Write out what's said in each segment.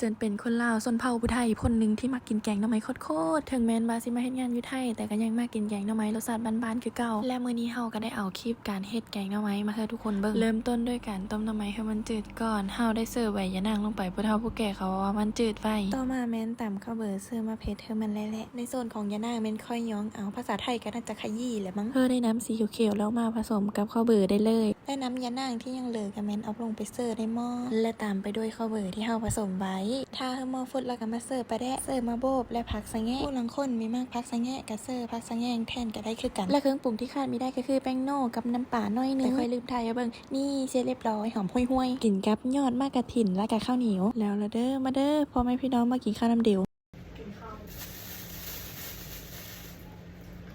จนเป็นคนลาวส้นเผ่าผู้ไทยคนหนึ่งที่มักกินแกงหน่อไม้โคตรถึงแม้นว่าสิมาเฮ็ดงานอยู่ไทยแต่ก็ยังมากินแกงหน่อไม้รสชาติบ้านๆคือเก่าและมื้อนี้เฮาก็ได้เอาคลิปการเฮ็ดแกงหน่อไม้มาให้ทุกคนเบิ่งเริ่มต้นด้วยการต้มหน่อไม้ให้มันจืดก่อนเฮาได้เสิร์ฟใบยะนางลงไปผู้เฒ่าผู้แก่เขาว่ามันจืดไปต่อมาแม่นตำข้าวเบอร์เสิร์ฟมาเผ็ดให้มันแหละในโซนของยะนางแม่นค่อยย้องเอาภาษาไทยก็น่าจะขยี้แหละมั้งได้น้ำสีเขียวๆแล้วมาผสมกับข้าวเบอร์ได้เลยและน้ำยะนางที่ยังเหลือก็แม่นเอาลงไปเสิร์ฟในหม้อและตามไปด้วยข้าวเบอร์ที่เฮาผสมไว้ถ้าให้หม้อฟุดแล้วก็มาเสิร์ฟปลาแดะเสิร์ฟมาโบบและผักสะแงะผู้ลังคนมีมากผักสะแงะกับเสิร์ฟผักสะแงะแทนก็ได้คือกันและเครื่องปรุงที่ขาดไม่ได้ก็คือแป้งโน่กับน้ำปลาหน่อยนึงแต่ค่อยลืมทายเบิ่งนี่เสร็จเรียบร้อยหอมห่วยๆกินกับยอดมากกระถิ่นและกับข้าวเหนียวแล้วละเด้อมาเด้อพ่อแม่พี่น้องมากินข้าวน้ำเดียวกินข้าว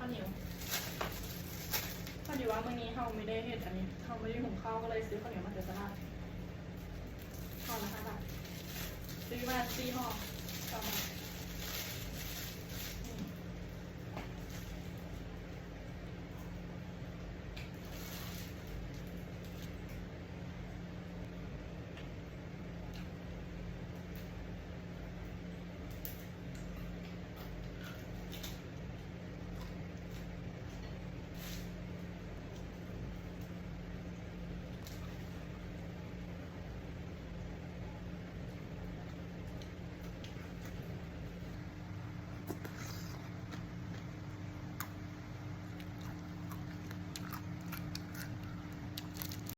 เหนียวพอดีว่ามื้อนี้เฮาไม่ได้เฮ็ดอันนี้เฮาไม่ได้หุงข้าวก็เลยซื้อข้าวเหนียวมาเสียสละห่อละ5 บาทซื้อมา4 ห่อ